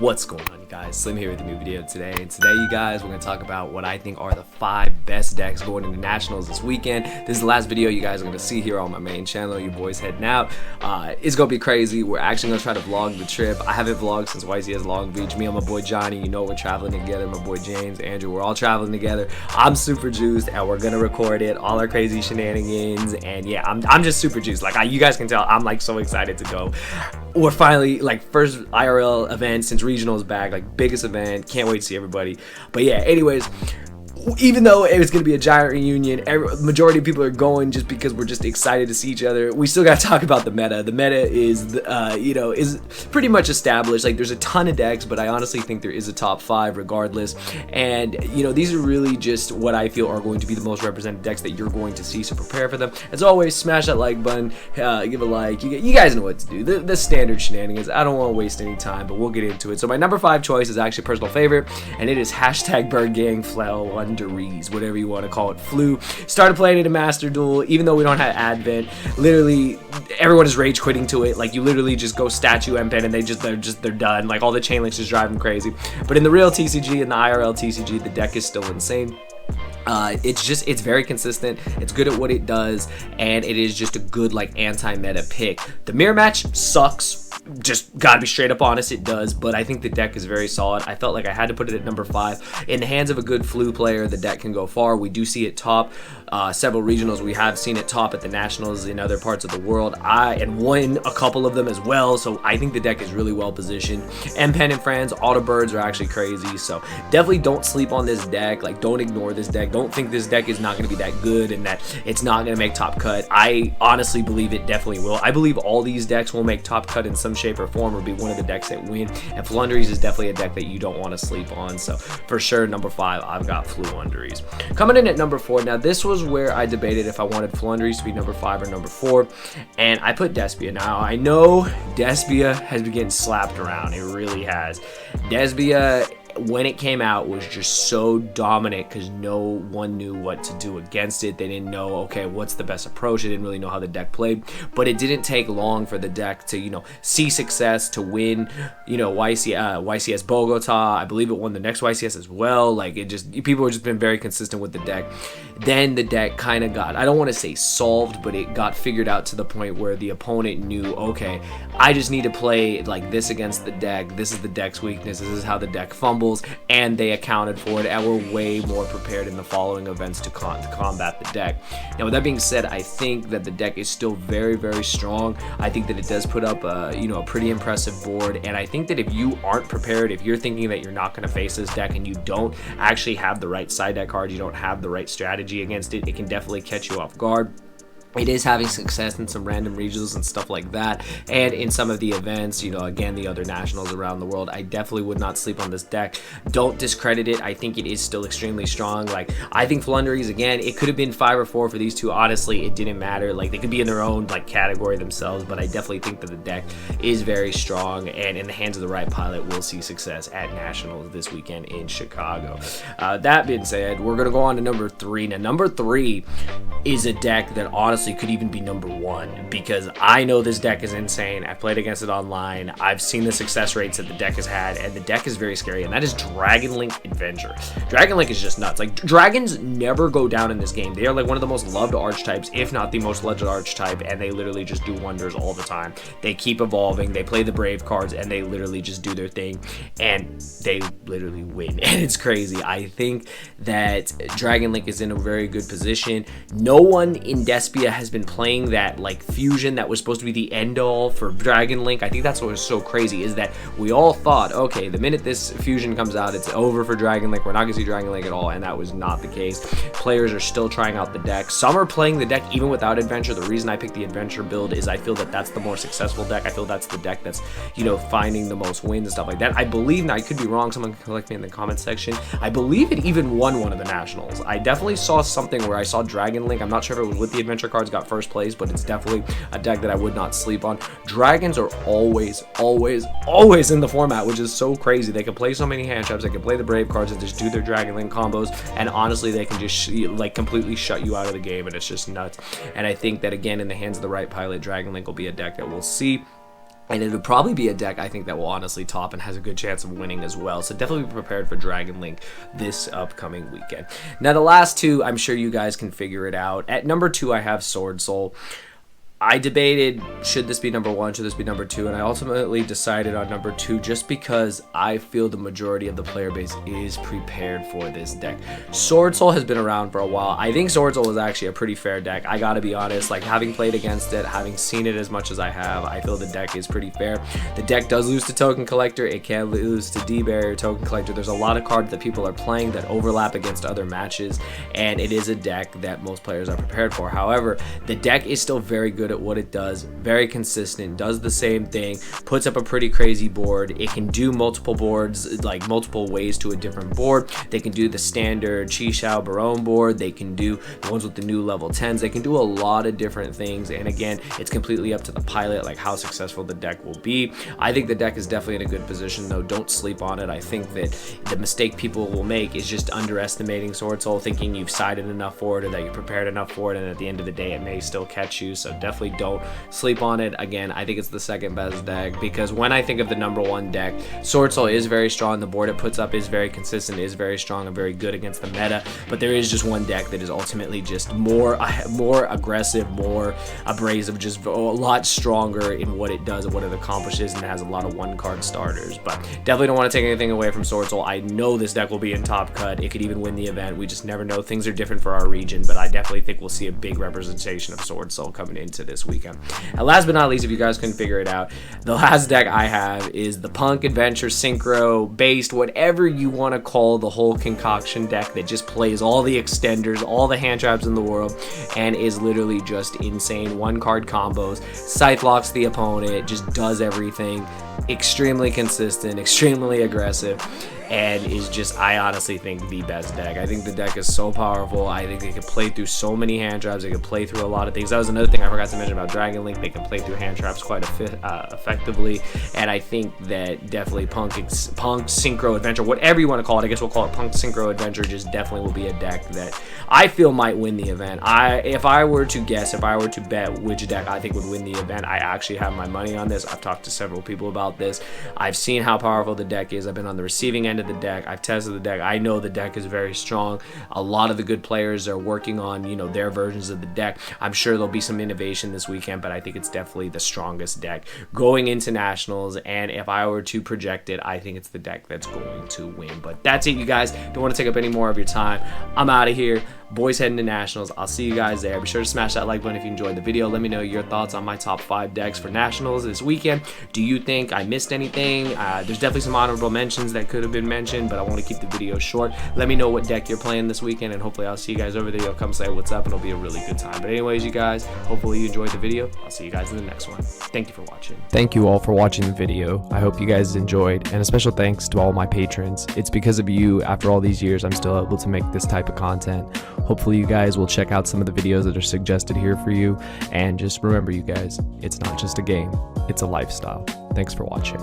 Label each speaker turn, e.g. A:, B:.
A: What's going on, you guys? Slim here with a new video today, and today, you guys, we're going to talk about what I think are the 5 best decks going into Nationals this weekend. This is the last video you guys are going to see here on my main channel. Your boy's heading out. It's going to be crazy. We're actually going to try to vlog the trip. I haven't vlogged since YCS Long Beach. Me and my boy Johnny, you know we're traveling together. My boy James, Andrew, we're all traveling together. I'm super juiced, and we're going to record it, all our crazy shenanigans, and yeah, I'm just super juiced. Like, you guys can tell, I'm like so excited to go. We're finally, like, first IRL event since regionals back, like biggest event. Can't wait to see everybody. But yeah, anyways, even though it was going to be a giant reunion, majority of people are going just because we're just excited to see each other. We still got to talk about the meta. The meta is, is pretty much established. Like, there's a ton of decks, but I honestly think there is a top 5 regardless. And, these are really just what I feel are going to be the most represented decks that you're going to see, so prepare for them. As always, smash that like button, give a like. You guys know what to do. The standard shenanigans. I don't want to waste any time, but we'll get into it. So my number 5 choice is actually a personal favorite, and it is #BirdGangFlell1. Whatever you want to call it. Flew started playing it in Master Duel, even though we don't have Advent. Literally everyone is rage quitting to it. Like, you literally just go statue MPen and they're done. Like, all the chain links just drive them crazy. But in the real TCG and the IRL TCG, the deck is still insane. It's very consistent, it's good at what it does, and it is just a good, like, anti-meta pick. The mirror match sucks, just gotta be straight up honest, it does, but I think the deck is very solid. I felt like I had to put it at number 5. In the hands of a good Flu player, the deck can go far. We do see it top several regionals. We have seen it top at the Nationals in other parts of the world, and won a couple of them as well, so I think the deck is really well positioned. MPen and friends, auto birds are actually crazy, so definitely don't sleep on this deck. Like, don't ignore this deck. Don't think this deck is not going to be that good and that it's not going to make top cut. I honestly believe it definitely will. I believe all these decks will make top cut in some shape or form, or be one of the decks that win, and Flunderies is definitely a deck that you don't want to sleep on. So for sure, number 5, I've got Flunderies. Coming in at number 4, now this was where I debated if I wanted Flunderies to be number 5 or number 4, and I put Despia. Now I know Despia has been getting slapped around, it really has. Despia, when it came out, was just so dominant because no one knew what to do against it. They didn't know, okay, what's the best approach. They didn't really know how the deck played, but it didn't take long for the deck to, see success, to win, YCS Bogota. I believe it won the next YCS as well. Like, people have just been very consistent with the deck. Then the deck kind of got, I don't want to say solved, but it got figured out to the point where the opponent knew, okay, I just need to play like this against the deck. This is the deck's weakness. This is how the deck fumbles. And they accounted for it and were way more prepared in the following events to combat the deck. Now, with that being said, I think that the deck is still very, very strong. I think that it does put up a pretty impressive board, and I think that if you aren't prepared, if you're thinking that you're not going to face this deck and you don't actually have the right side deck card, you don't have the right strategy against it, it can definitely catch you off guard. It is having success in some random regionals and stuff like that, and in some of the events, again, the other nationals around the world. I definitely would not sleep on this deck. Don't discredit it. I think it is still extremely strong. Like, I think Flunderies, again, it could have been 5 or 4 for these two. Honestly, it didn't matter. Like, they could be in their own, like, category themselves, but I definitely think that the deck is very strong, and in the hands of the right pilot, we'll see success at nationals this weekend in Chicago. That being said, we're going to go on to number 3. Now, number 3 is a deck that honestly could even be number 1, because I know this deck is insane. I've played against it online. I've seen the success rates that the deck has had, and the deck is very scary, and that is Dragon Link Adventure. Dragon Link is just nuts. Like, dragons never go down in this game. They are like one of the most loved archetypes, if not the most loved archetype, and they literally just do wonders all the time. They keep evolving. They play the brave cards, and they literally just do their thing, and they literally win, and it's crazy. I think that Dragon Link is in a very good position. No one in Despia has been playing that, like, fusion that was supposed to be the end all for Dragon Link. I think that's what was so crazy, is that we all thought, okay, the minute this fusion comes out, it's over for Dragon Link. We're not gonna see Dragon Link at all, and that was not the case. Players are still trying out the deck. Some are playing the deck even without Adventure. The reason I picked the Adventure build is I feel that that's the more successful deck. I feel that's the deck that's, finding the most wins and stuff like that. I believe, now I could be wrong, someone can correct me in the comments section, I believe it even won one of the Nationals. I definitely saw something where I saw Dragon Link. I'm not sure if it was with the Adventure cards, got first place, but it's definitely a deck that I would not sleep on. Dragons are always in the format, which is so crazy. They can play so many hand traps, they can play the brave cards and just do their Dragon Link combos, and honestly, they can just completely shut you out of the game, and it's just nuts. And I think that, again, in the hands of the right pilot, Dragon Link will be a deck that we'll see. And it would probably be a deck I think that will honestly top and has a good chance of winning as well. So definitely be prepared for Dragon Link this upcoming weekend. Now the last two, I'm sure you guys can figure it out. At number 2, I have Sword Soul. I debated, should this be number 1, should this be number 2, and I ultimately decided on number 2 just because I feel the majority of the player base is prepared for this deck. Sword Soul has been around for a while. I think Sword Soul is actually a pretty fair deck. I gotta be honest, like having played against it, having seen it as much as I have, I feel the deck is pretty fair. The deck does lose to Token Collector, it can lose to D-Barrier, Token Collector. There's a lot of cards that people are playing that overlap against other matches, and it is a deck that most players are prepared for. However, the deck is still very good at what it does, very consistent, does the same thing, puts up a pretty crazy board. It can do multiple boards, like multiple ways to a different board. They can do the standard Chi-Shao Barone board, they can do the ones with the new level 10s, they can do a lot of different things, and again, it's completely up to the pilot, like how successful the deck will be. I think the deck is definitely in a good position though, don't sleep on it. I think that the mistake people will make is just underestimating Sword Soul, thinking you've sided enough for it or that you're prepared enough for it, and at the end of the day it may still catch you. So definitely don't sleep on it. Again, I think it's the second best deck because when I think of the number 1 deck, Sword Soul is very strong. The board it puts up is very consistent, is very strong and very good against the meta, but there is just one deck that is ultimately just more aggressive, more abrasive, just a lot stronger in what it does and what it accomplishes, and it has a lot of 1-card starters. But definitely don't want to take anything away from Sword Soul. I know this deck will be in top cut. It could even win the event. We just never know. Things are different for our region, but I definitely think we'll see a big representation of Sword Soul coming into this weekend. And last but not least, if you guys couldn't figure it out, the last deck I have is the P.U.N.K Adventure Synchro based, whatever you want to call the whole concoction deck that just plays all the extenders, all the hand traps in the world, and is literally just insane 1-card combos, scythe locks the opponent, just does everything, extremely consistent, extremely aggressive, and is just, I honestly think, the best deck. I think the deck is so powerful. I think they can play through so many hand traps. They can play through a lot of things. That was another thing I forgot to mention about Dragon Link. They can play through hand traps quite effectively, and I think that definitely P.U.N.K Synchro Adventure, whatever you want to call it, I guess we'll call it P.U.N.K Synchro Adventure, just definitely will be a deck that I feel might win the event. If I were to guess, if I were to bet which deck I think would win the event, I actually have my money on this. I've talked to several people about this. I've seen how powerful the deck is. I've been on the receiving end of the deck. I've tested the deck. I know the deck is very strong. A lot of the good players are working on, you know, their versions of the deck. I'm sure there'll be some innovation this weekend, but I think it's definitely the strongest deck going into nationals. And if I were to project it, I think it's the deck that's going to win. But that's it, you guys. Don't want to take up any more of your time. I'm out of here. Boys heading to nationals. I'll see you guys there. Be sure to smash that like button if you enjoyed the video. Let me know your thoughts on my top 5 decks for nationals this weekend. Do you think I missed anything? There's definitely some honorable mentions that could have been mentioned, but I want to keep the video short. Let me know what deck you're playing this weekend, and hopefully I'll see you guys over there. You'll come say what's up, and it'll be a really good time. But anyways, you guys, hopefully you enjoyed the video. I'll see you guys in the next one. Thank you for watching.
B: Thank you all for watching the video. I hope you guys enjoyed, and a special thanks to all my patrons. It's because of you, after all these years, I'm still able to make this type of content. Hopefully you guys will check out some of the videos that are suggested here for you, and just remember, you guys, it's not just a game, it's a lifestyle. Thanks for watching.